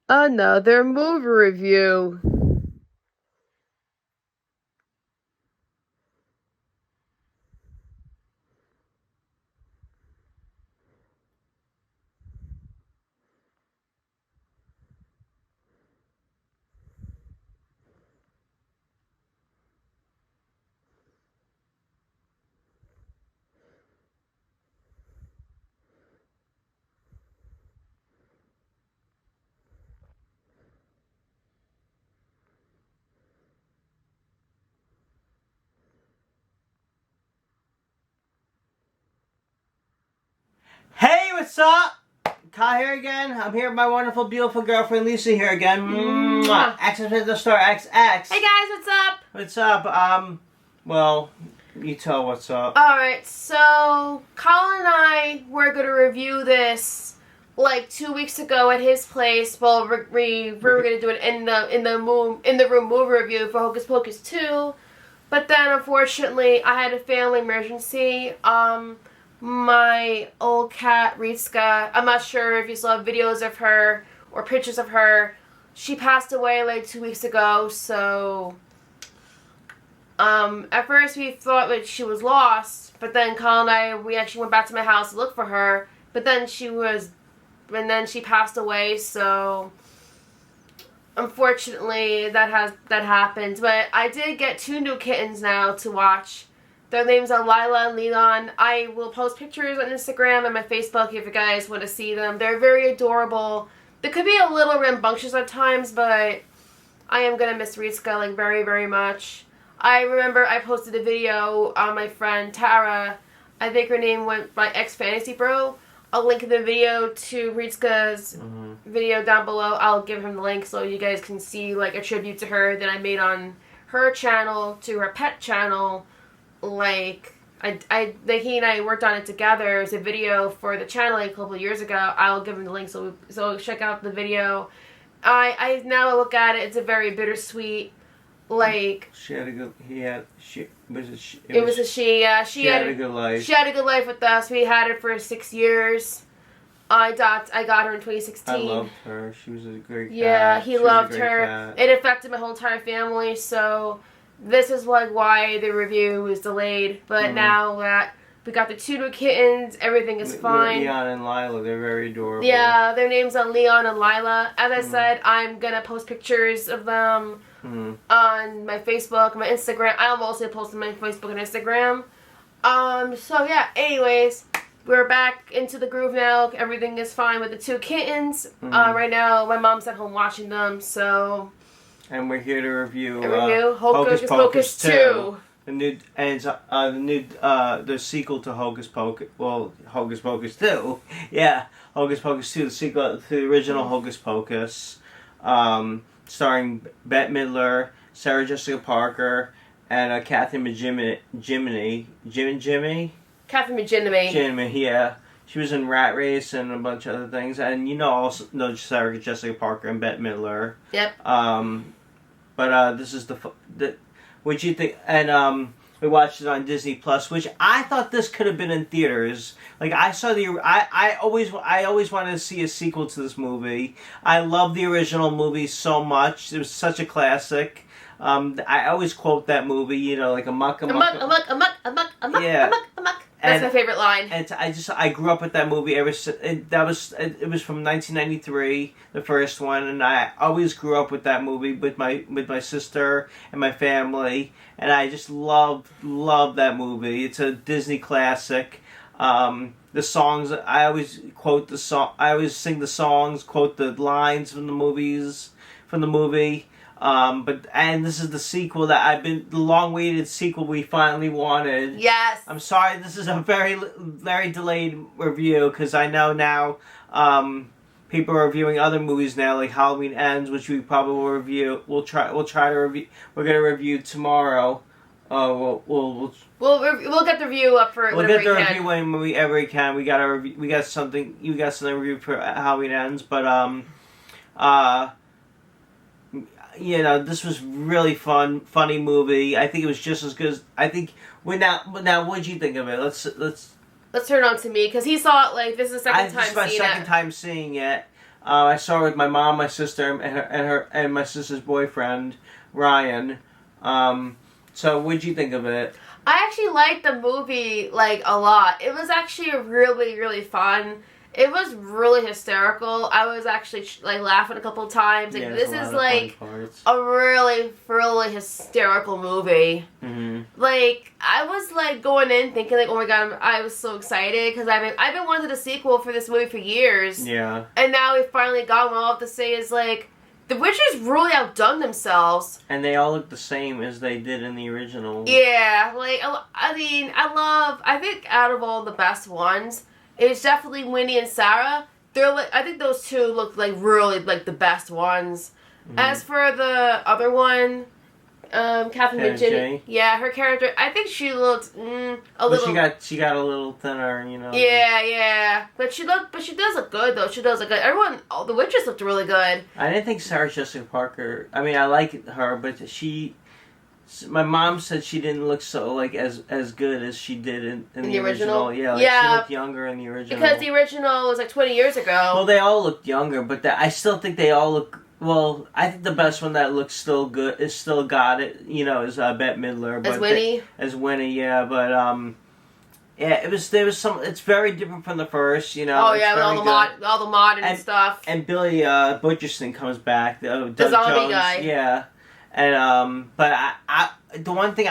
Another movie review. Hey, what's up? Kyle here again. I'm here with my wonderful, beautiful girlfriend Lisa here again. Mwah. XxMintoStarxx. Hey guys, what's up? What's up? Well, you tell what's up. Alright, so Colin and I were going to review this like 2 weeks ago at his place. Well, we were going to do it in the room movie review for Hocus Pocus 2. But then, unfortunately, I had a family emergency. My old cat, RITSUKA, I'm not sure if you saw videos of her or pictures of her. She passed away like 2 weeks ago, so at first we thought that she was lost, but then Colin and I, we actually went back to my house to look for her, but then she passed away, so unfortunately that happened. But I did get 2 new kittens now to watch. Their names are Lila and Leon. I will post pictures on Instagram and my Facebook if you guys want to see them. They're very adorable. They could be a little rambunctious at times, but I am going to miss RITSUKA like very, very much. I remember I posted a video on my friend Tara. I think her name went by XFantasyBro. I'll link the video to RITSUKA's video down below. I'll give him the link so you guys can see like a tribute to her that I made on her channel to her pet channel. Like, he and I worked on it together. It's a video for the channel like a couple of years ago. I'll give him the link so check out the video. I now look at it, it's a very bittersweet, like... It was a she, yeah. She had a good life. She had a good life with us. We had her for 6 years. I got her in 2016. I loved her. She was a great cat. Yeah, he loved her. Cat. It affected my whole entire family, so... This is like why the review was delayed, but now that we got the 2 new kittens, everything is fine. Leon and Lila, they're very adorable. Yeah, their names are Leon and Lila. As I said, I'm gonna post pictures of them on my Facebook, my Instagram. I'm also posting my Facebook and Instagram. So yeah, anyways, we're back into the groove now. Everything is fine with the 2 kittens. Right now, my mom's at home watching them, so... And we're here to review Hocus Pocus 2. The sequel to Hocus Pocus. Well, Hocus Pocus 2. Yeah, Hocus Pocus 2, the sequel to the original Hocus Pocus, starring Bette Midler, Sarah Jessica Parker, and Catherine Najimy. Catherine Najimy. Yeah. She was in Rat Race and a bunch of other things, and also know Sarah Jessica Parker and Bette Midler. Yep. But this is what you think? And we watched it on Disney Plus, which I thought this could have been in theaters. Like I saw I always wanted to see a sequel to this movie. I love the original movie so much. It was such a classic. I always quote that movie. Like amok. Yeah. That's my favorite line. And I grew up with that movie ever since. It was from 1993, the first one, and I always grew up with that movie with my sister and my family, and I just love that movie. It's a Disney classic. The songs, I always quote the song. I always sing the songs, quote the lines from the movie. And this is the sequel the long-awaited sequel we finally wanted. Yes. I'm sorry, this is a very, very delayed review, because I know now, people are reviewing other movies now, like Halloween Ends, which we probably will review. We'll try to review. We're gonna review tomorrow. We'll get the review up for. We'll get the review when we ever can. We got a review. We got something. You got something to review for Halloween Ends, but this was really funny movie. I think it was just as good as now. What did you think of it? Let's turn on to me, because he saw it like this is the second time This is my seeing second it. time seeing it. I saw it with my mom, my sister, and my sister's boyfriend, Ryan. So what'd you think of it? I actually liked the movie, like, a lot. It was actually really, really fun. It was really hysterical. I was actually, like, laughing a couple of times. Like, Yeah, this is, like, a really, really hysterical movie. Mm-hmm. Like, I was, like, going in thinking, like, oh my god, I was so excited. Because I've been wanting a sequel for this movie for years. Yeah. And now we finally got one. All I have to say is, like, the witches really outdone themselves. And they all look the same as they did in the original. Yeah, like, I mean, I think out of all the best ones, it's definitely Winnie and Sarah. They're like, I think those two look like really like the best ones. Mm-hmm. As for the other one, Catherine Najimy, yeah, her character, I think she looked a little. She got a little thinner, you know. Yeah, but she does look good though. She does look good. All the witches looked really good. I didn't think Sarah Jessica Parker. I mean, I like her, but my mom said she didn't look so like as good as she did in the original. Yeah, she looked younger in the original. Because the original was like 20 years ago. Well, they all looked younger, but I still think they all look. Well, I think the best one that looks still good is still got it. You know, is Bette Midler. But as Winnie. As Winnie, yeah, but yeah, there was some. It's very different from the first. You know. Oh yeah, with all the modern stuff. And Billy Butcherson comes back. The zombie Jones, guy. Yeah. And but I the one thing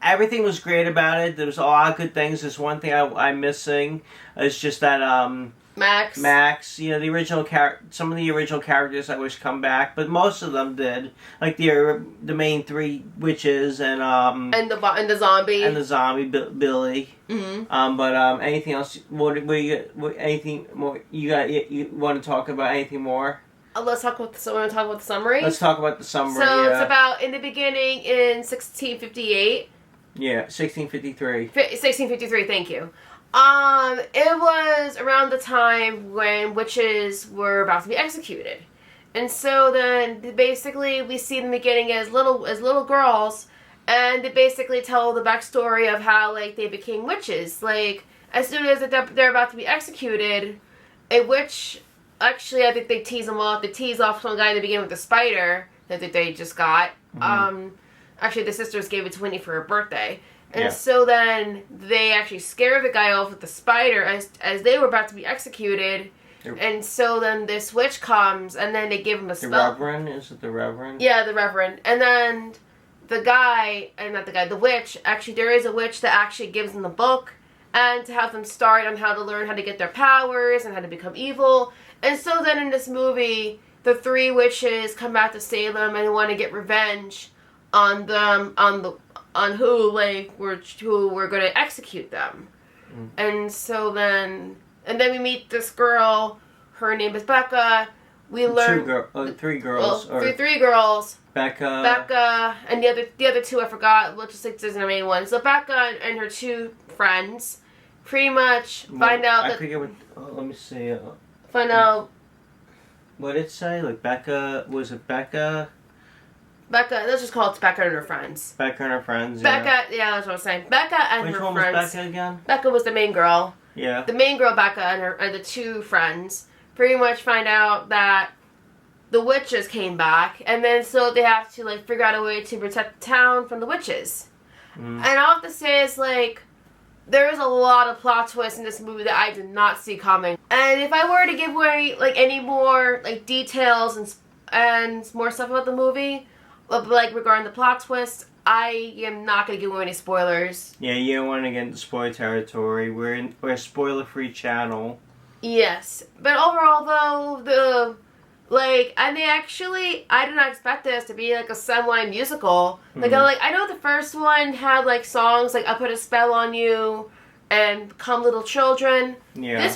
everything was great about it. There was a lot of good things. There's one thing I'm missing. It's just that Max. You know, the original some of the original characters I wish come back, but most of them did. Like the main three witches and the zombie and the zombie Billy. Mm-hmm. But anything else? Anything more? You want to talk about anything more? Let's talk about the summary. Let's talk about the summary. So it's about in the beginning in 1658. Yeah, 1653. 1653. Thank you. It was around the time when witches were about to be executed, and so then basically we see them beginning as little girls, and they basically tell the backstory of how like they became witches. Like as soon as they're about to be executed, a witch. Actually, I think they tease them off. They tease off some guy in the beginning with the spider that they just got. Mm-hmm. Actually, the sisters gave it to Whitney for her birthday. And so then they actually scare the guy off with the spider as they were about to be executed. And so then this witch comes, and then they give him a spell. The Reverend? Is it the Reverend? Yeah, the Reverend. And then the witch, actually there is a witch that actually gives them the book, and to have them start on how to learn how to get their powers and how to become evil. And so then in this movie, the three witches come back to Salem and want to get revenge on them, on who were going to execute them. Mm. And so then we meet this girl. Her name is Becca. We learn three girls. Well, three girls. Becca, and the other two I forgot. We'll just say this is the main one. So Becca and her two friends pretty much find out that. I forget what. Let me see. Find out. What did it say? Like Becca, was it Becca? Let's just call it Becca and her friends. Becca and her friends, Becca, yeah, that's what I was saying. Becca and Which her one friends. was Becca again? Becca was the main girl. Yeah. The main girl, Becca, and the two friends pretty much find out that the witches came back, and then so they have to like figure out a way to protect the town from the witches. Mm. And all I have to say is like, there is a lot of plot twists in this movie that I did not see coming. And if I were to give away like any more like details and more stuff about the movie, like regarding the plot twist, I am not going to give away any spoilers. Yeah, you don't want to get into spoiler territory. We're a spoiler-free channel. Yes, but overall though, I did not expect this to be like a semi-musical. Like, mm-hmm. I know the first one had like songs like "I Put a Spell on You" and "Come Little Children." Yeah. This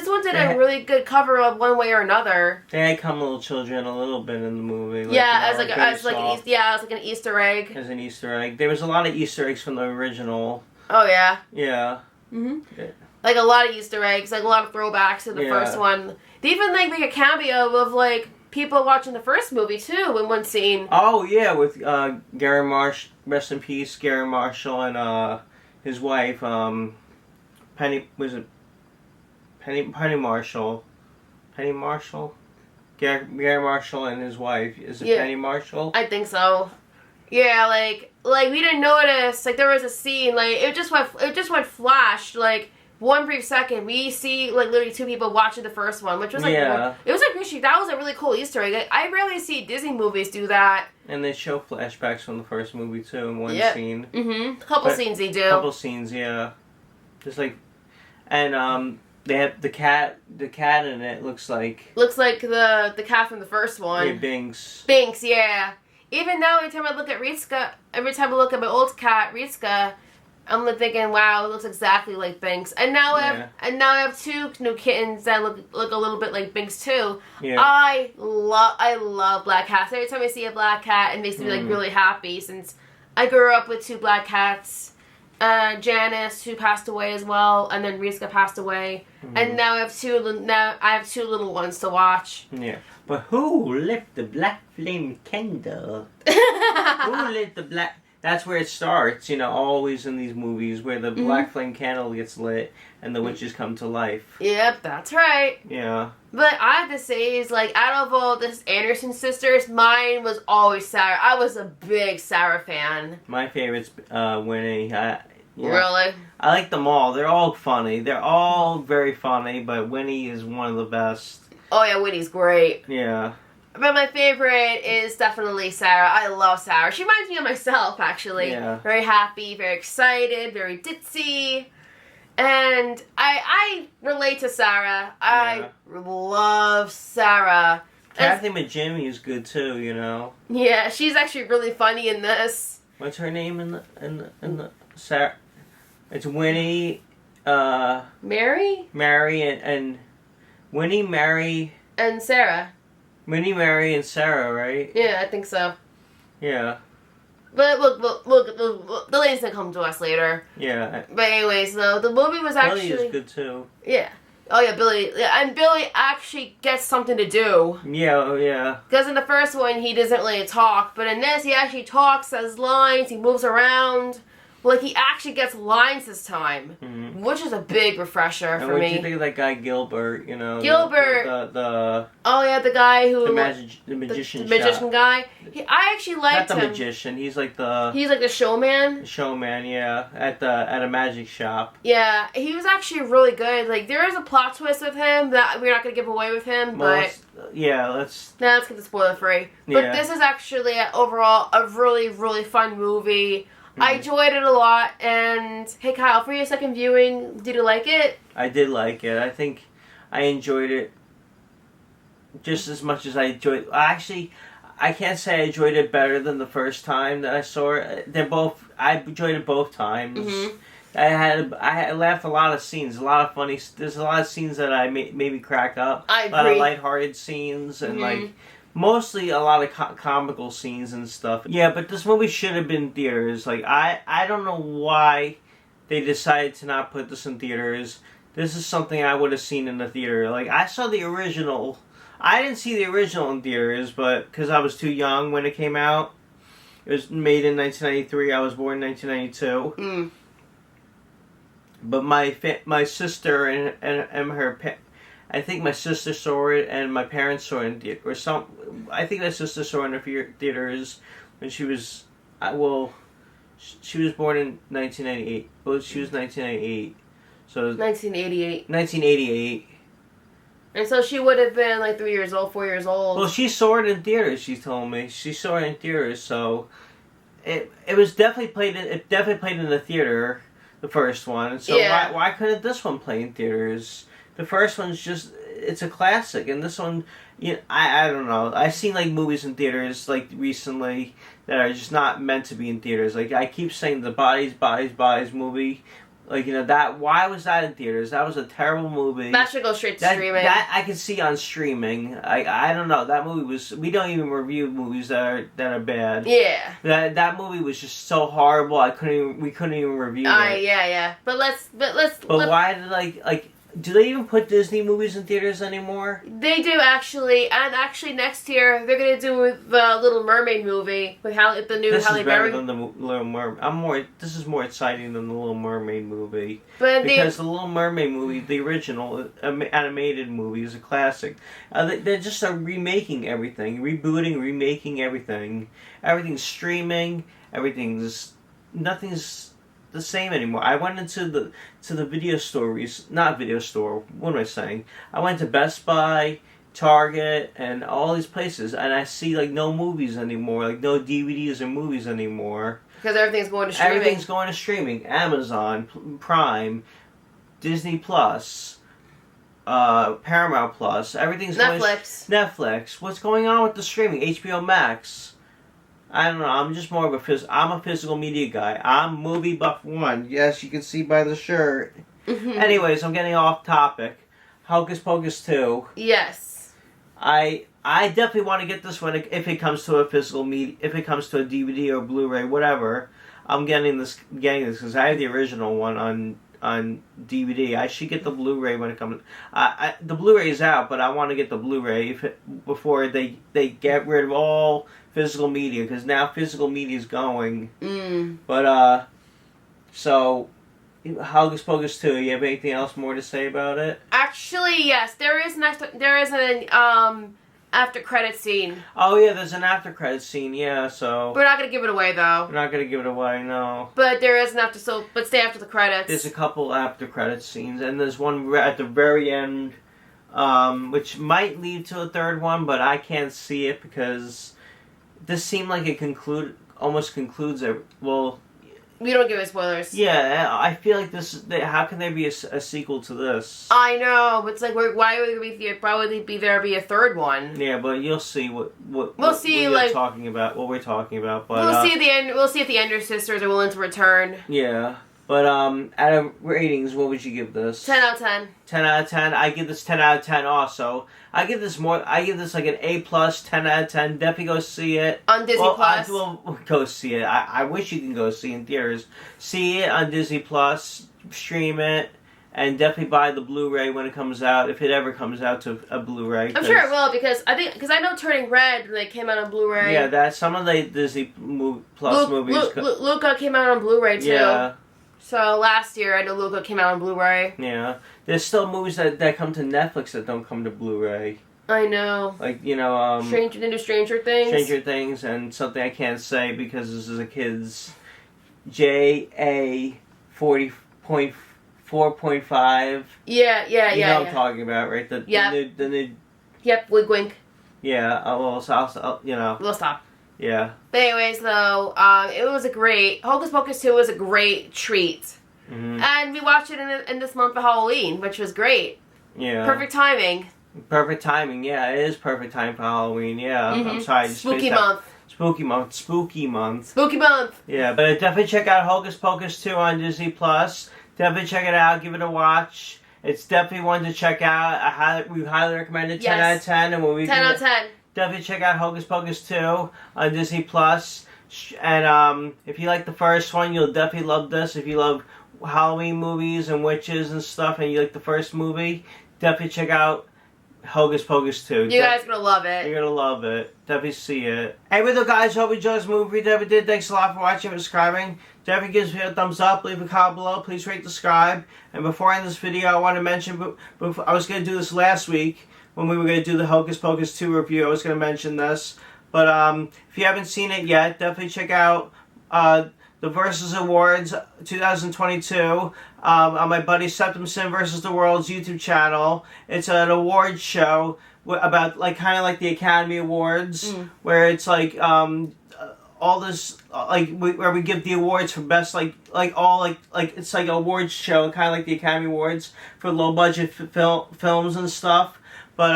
one did a really good cover of One Way or Another. They had "Come Little Children" a little bit in the movie. Like, yeah, as like an Easter egg. As an Easter egg, there was a lot of Easter eggs from the original. Oh yeah. Yeah. Mhm. Yeah. Like a lot of Easter eggs, like a lot of throwbacks to the first one. They even like make a cameo of like people watching the first movie too in one scene. Oh yeah, with Gary Marshall, rest in peace, Gary Marshall and his wife, Penny Marshall. Penny Marshall? Gary Marshall and his wife. Is it Penny Marshall? I think so. Yeah, like we didn't notice. Like there was a scene. Like it just went flashed. Like one brief second, we see like literally two people watching the first one, which was like it was like actually that was a really cool Easter egg. Like, I rarely see Disney movies do that. And they show flashbacks from the first movie too in one scene. Couple scenes they do. Couple scenes, yeah. Just like, and they have the cat. The cat in it looks like the cat from the first one. Yeah, Binks. Binks, yeah. Even now, every time I look at RITSUKA, every time I look at my old cat RITSUKA, I'm thinking, wow, it looks exactly like Binks. And now I have two new kittens that look a little bit like Binks too. Yeah. I love black cats. Every time I see a black cat, it makes me like really happy. Since I grew up with two black cats, Janice, who passed away as well, and then RITSUKA passed away, and now I have two little ones to watch. Yeah. But who lit the black flame candle? Who lit the black... That's where it starts, you know, always in these movies, where the black flame candle gets lit and the witches come to life. Yep, that's right. Yeah. But I have to say, is like, out of all the Anderson sisters, mine was always Sarah. I was a big Sarah fan. My favorite's Winnie. Really? I like them all. They're all funny. They're all very funny, but Winnie is one of the best. Oh yeah, Winnie's great. Yeah. But my favorite is definitely Sarah. I love Sarah. She reminds me of myself, actually. Yeah. Very happy, very excited, very ditzy. And I relate to Sarah. I love Sarah. Kathy Najimy is good too, you know. Yeah, she's actually really funny in this. What's her name in the Sarah? It's Winnie, Mary? Mary and Winnie, Mary... And Sarah. Winnie, Mary, and Sarah, right? Yeah, I think so. Yeah. But look, the lady's gonna come to us later. Yeah. But anyways, though, the movie was actually... Billy is good, too. Yeah. Oh, yeah, Billy. Yeah, and Billy actually gets something to do. Yeah, oh, yeah. Because in the first one, he doesn't really talk. But in this, he actually talks, says lines, he moves around. Like, he actually gets lines this time, which is a big refresher for me. What do you think of that guy Gilbert, you know? Gilbert! The oh, yeah, the guy who... The magician The magician guy. I actually liked him. Not the magician, he's like the... He's like the showman? Showman, yeah. At a magic shop. Yeah, he was actually really good. Like, there is a plot twist with him that we're not going to give away with him, but... let's get the spoiler free. But this is actually, overall, a really, really fun movie. I enjoyed it a lot, and hey Kyle, for your second viewing, did you like it? I did like it. I think I enjoyed it just as much as I enjoyed... Actually, I can't say I enjoyed it better than the first time that I saw it. I enjoyed it both times. I laughed a lot of scenes, a lot of funny... There's a lot of scenes that made me crack up. I agree. A lot of lighthearted scenes, and like... Mostly a lot of comical scenes and stuff. Yeah, but this movie should have been in theaters. Like, I don't know why they decided to not put this in theaters. This is something I would have seen in the theater. Like, I saw the original. I didn't see the original in theaters, but because I was too young when it came out. It was made in 1993. I was born in 1992. But my sister and her... I think my sister saw it, and my parents saw it in theater. I think my sister saw it in the theaters when she was... she was born in 1998. Well, she was 1998. So 1988. 1988. And so she would have been like 3 years old, 4 years old. Well, she saw it in theaters, she told me. She saw it in theaters, so... It was definitely played in the theater, the first one. So why couldn't this one play in theaters? The first one's just, it's a classic, and this one, I don't know. I've seen, like, movies in theaters, like, recently that are just not meant to be in theaters. Like, I keep saying the Bodies movie, like, why was that in theaters? That was a terrible movie. That should go straight to streaming. That I can see on streaming. I don't know, that movie was, we don't even review movies that are bad. Yeah. That movie was just so horrible, we couldn't even review it. Yeah. But why did, Do they even put Disney movies in theaters anymore? They do, actually. And actually, next year, they're going to do the Little Mermaid movie with the new Halle Berry. This is better than the Little Mermaid. This is more exciting than the Little Mermaid movie. But because the Little Mermaid movie, the original animated movie, is a classic. They just are remaking everything. Rebooting, remaking everything. Everything's streaming. Nothing's the same anymore. I went into the video stores, not video store, what am I saying? I went to Best Buy, Target, and all these places, and I see like no movies anymore, like no DVDs or movies anymore. Because everything's going to streaming. Everything's going to streaming. Amazon, Prime, Disney Plus, Paramount Plus, everything's Netflix. Netflix. What's going on with the streaming? HBO Max. I don't know. I'm just more of a physical media guy. I'm movie buff one. Yes, you can see by the shirt. Anyways, I'm getting off topic. Hocus Pocus 2. Yes. I definitely want to get this one if it comes to a physical media, if it comes to a DVD or Blu-ray, whatever. I'm getting this because I have the original one on DVD. I should get the Blu-ray when it comes. The Blu-ray is out, but I want to get the Blu-ray before they get rid of all physical media, because now physical media is going. But so Hocus Pocus 2. You have anything else more to say about it? Actually, yes. There is an after credit scene. Oh yeah, there's an after credit scene. Yeah, so we're not gonna give it away though. We're not gonna give it away, no. But there is an after. But stay after the credits. There's a couple after credit scenes, and there's one at the very end, which might lead to a third one, but I can't see it because this seemed like it almost concludes it. Well, we don't give it spoilers. Yeah, I feel like how can there be a sequel to this? I know, but it's like, why would there be a third one? Yeah, but you'll see what we'll see, we're like talking about. What we're talking about, but we'll see at the end. We'll see if the Ender sisters are willing to return. Yeah. But out of ratings, what would you give this? 10 out of 10. 10 out of 10. I give this 10 out of 10 also. I give this like an A+, 10 out of 10. Definitely go see it. On Disney Plus. Go see it. I wish you can go see it in theaters. See it on Disney Plus. Stream it. And definitely buy the Blu-ray when it comes out, if it ever comes out to a Blu-ray. I'm sure it will, because I know Turning Red, when they came out on Blu-ray. Yeah, that's some of the Disney Plus movies. Luca came out on Blu-ray too. Yeah. So last year, I know Luca came out on Blu-ray. Yeah. There's still movies that come to Netflix that don't come to Blu-ray. I know. Like, Stranger Things. Stranger Things, and something I can't say because this is a kid's JA 40.4.5. Yeah. You know what I'm talking about, right? The new. Yep, wink wink. Yeah, We'll stop. Yeah. But anyways, though, it was Hocus Pocus 2 was a great treat. Mm-hmm. And we watched it in this month of Halloween, which was great. Yeah. Perfect timing. Perfect timing, yeah. It is perfect time for Halloween, yeah. Mm-hmm. I'm sorry. Spooky month. Spooky month. Yeah, but definitely check out Hocus Pocus 2 on Disney Plus. Definitely check it out. Give it a watch. It's definitely one to check out. We highly recommend it. 10 out of 10. And 10 out of 10. Definitely check out Hocus Pocus 2 on Disney Plus. And if you like the first one, you'll definitely love this. If you love Halloween movies and witches and stuff, and you like the first movie, definitely check out Hocus Pocus 2. You guys are going to love it. You're going to love it. Definitely see it. Anyway, though, guys, hope you enjoyed this movie. Definitely did. Thanks a lot for watching and subscribing. Definitely give us a thumbs up. Leave a comment below. Please rate, subscribe. And before I end this video, I want to mention, I was going to do this last week when we were going to do the Hocus Pocus 2 review. I was going to mention this. But if you haven't seen it yet, definitely check out the Versus Awards 2022 on my buddy Septimson Versus the World's YouTube channel. It's an awards show about kind of like the Academy Awards, where it's like all this where we give the awards for best it's like an awards show, kind of like the Academy Awards for low budget films and stuff. But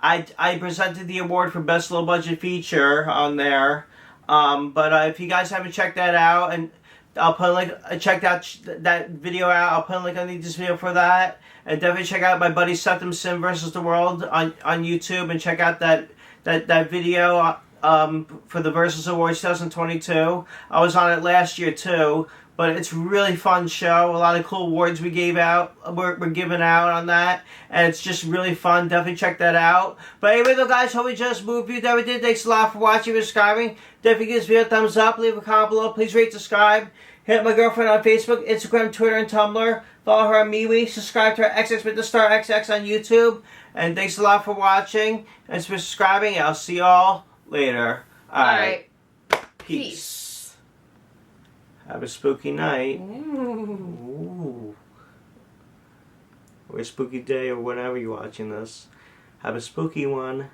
I presented the award for best low budget feature on there. But if you guys haven't checked that out, and I'll put a link, check that video out. I'll put a link underneath this video for that. And definitely check out my buddy Septimson Versus the World on YouTube, and check out that video for the Versus Awards 2022. I was on it last year too. But it's a really fun show. A lot of cool awards we're giving out on that. And it's just really fun. Definitely check that out. But anyway, though, guys, hope we just moved you. That we did. Thanks a lot for watching and subscribing. Definitely give this video a thumbs up. Leave a comment below. Please rate, subscribe. Hit my girlfriend on Facebook, Instagram, Twitter, and Tumblr. Follow her on MeWe. Subscribe to her XxMintoStarxx on YouTube. And thanks a lot for watching and for subscribing. I'll see y'all later. Alright. Peace. Have a spooky night. Ooh. Or a spooky day, or whenever you're watching this. Have a spooky one.